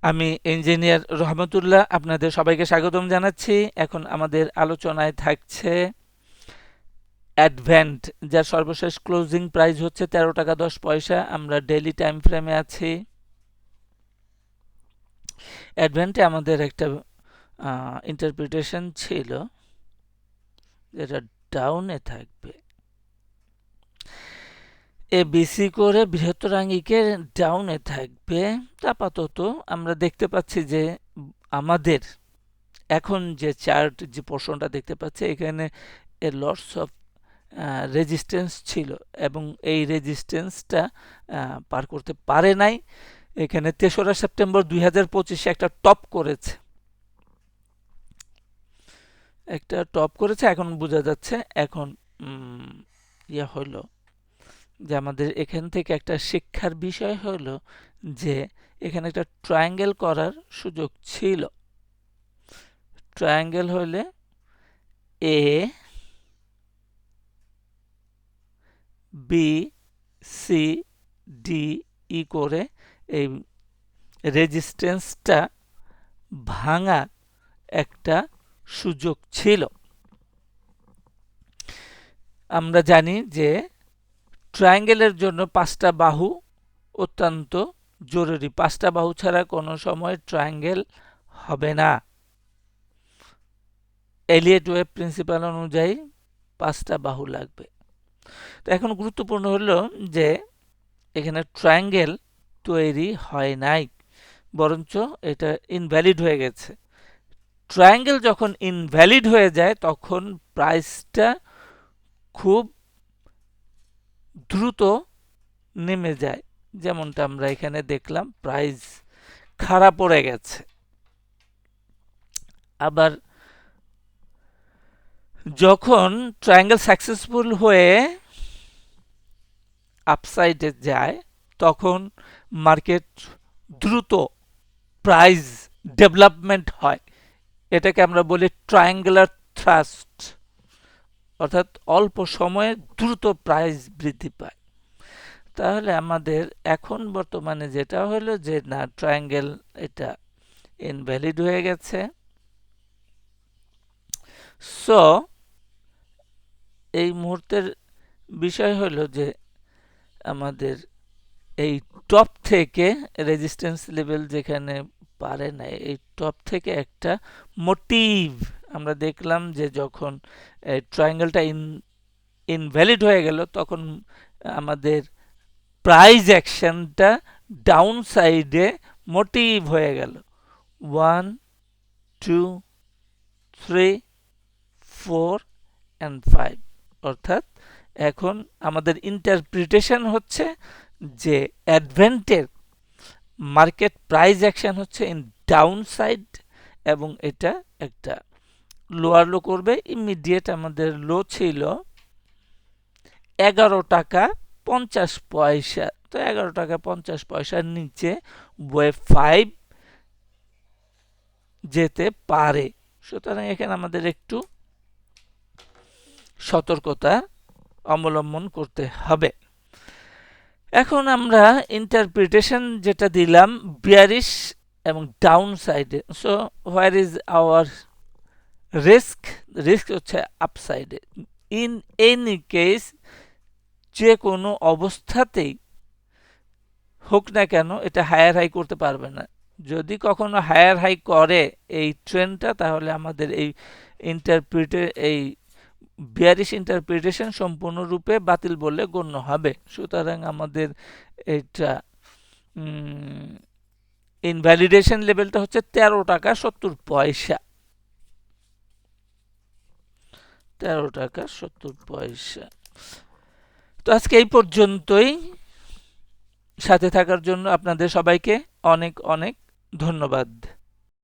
আমি ইঞ্জিনিয়ার রহমতুল্লাহ আপনাদের সবাইকে স্বাগতম জানাচ্ছি। এখন আমাদের আলোচনায় থাকছে অ্যাডভেন্ট, যার সর্বশেষ ক্লোজিং প্রাইস হচ্ছে 13 টাকা 10 পয়সা। আমরা ডেইলি টাইম ফ্রেমে আছি। অ্যাডভেন্টে আমাদের একটা ইন্টারপ্রিটেশন ছিল যেটা ডাউনে থাকবে, এ বিসি করে বৃহত্তর আঙ্গিকে ডাউনে থাকবে। আপাতত আমরা দেখতে পাচ্ছি যে আমাদের এখন যে চার্ট, যে পোর্শনটা দেখতে পাচ্ছি, এখানে এ লটস অফ রেজিস্ট্যান্স ছিল এবং এই রেজিস্ট্যান্সটা পার করতে পারে নাই। এখানে 3রা সেপ্টেম্বর 2025 একটা টপ করেছে, এখন বোঝা যাচ্ছে এখন ইয়া হলো যে আমাদের এখান থেকে একটা শিক্ষার বিষয় হলো যে এখানে একটা ট্রায়াঙ্গেল করার সুযোগ ছিল। ট্রায়াঙ্গেল হলে A B C D E করে এই রেজিস্ট্যান্সটা ভাঙা একটা সুযোগ ছিল। আমরা জানি যে ট্রায়াঙ্গেলের জন্য 5টা বাহু অত্যন্ত জরুরি। 5টা বাহু ছাড়া কোনো সময় ট্রায়াঙ্গেল হবে না। এলিয়ট ওয়েভ প্রিন্সিপাল অনুযায়ী 5টা বাহু লাগবে। তো এখন গুরুত্বপূর্ণ হলো যে এখানে ট্রায়াঙ্গেল তৈরি হয় নাই, বরঞ্চ এটা ইনভ্যালিড হয়ে গেছে। ট্রায়াঙ্গেল যখন ইনভ্যালিড হয়ে যায় তখন প্রাইসটা খুব দ্রুত নেমে যায়, যেমনটা আমরা এখানে দেখলাম প্রাইস খারাপ পড়ে গেছে। আবার যখন ট্রায়াঙ্গেল সাকসেসফুল হয়ে আপসাইডে যায় তখন মার্কেট দ্রুত প্রাইস ডেভেলপমেন্ট হয়। এটাকে আমরা বলি ট্রায়াঙ্গুলার থ্রাস্ট, অর্থাৎ অল্প সময়ে দ্রুত প্রাইস বৃদ্ধি পায়। তাহলে আমাদের এখন বর্তমানে যেটা হলো যে না, ট্রায়াঙ্গেল এটা ইনভ্যালিড হয়ে গেছে। সো এই মুহূর্তের বিষয় হলো যে আমাদের এই টপ থেকে রেজিস্ট্যান্স লেভেল যেখানে পারে না, এই টপ থেকে একটা মোটিভ আমরা দেখলাম যে যখন ট্রায়াঙ্গেলটা ইনভ্যালিড হয়ে গেল তখন আমাদের প্রাইস অ্যাকশনটা ডাউন সাইডে মোটিভ হয়ে গেল 1 2 3 4 and 5। অর্থাৎ এখন আমাদের ইন্টারপ্রিটেশন হচ্ছে যে অ্যাডভেন্টের মার্কেট প্রাইস অ্যাকশন হচ্ছে ইন ডাউন সাইড এবং এটা একটা লোয়ার লো করবে। ইমিডিয়েট আমাদের লো ছিল 11 টাকা 50 পয়সা। তো 11 টাকা 50 পয়সার নিচে ওয়েভ 5 যেতে পারে। সুতরাং এখানে আমাদের একটু সতর্কতা অবলম্বন করতে হবে। এখন আমরা ইন্টারপ্রিটেশন যেটা দিলাম বিয়ারিশ এবং ডাউন সাইডে। So where is our risk? Risk হচ্ছে আপসাইডে। ইন এনি কেস, যে কোনো অবস্থাতেই হোক না কেন এটা হায়ার হাই করতে পারবে না। যদি কখনো হায়ার হাই করে এই ট্রেন্ডটা, তাহলে আমাদের এই এই বিয়ারিশ ইন্টারপ্রিটেশন সম্পূর্ণরূপে বাতিল বলে গণ্য হবে। সুতরাং আমাদের এটা ইনভ্যালিডেশন লেভেলটা হচ্ছে 13 টাকা 70 পয়সা। 13 টাকা 70 পয়সা। তো আজকে এই পর্যন্তই। সাথে থাকার জন্য আপনাদের সবাইকে অনেক অনেক ধন্যবাদ।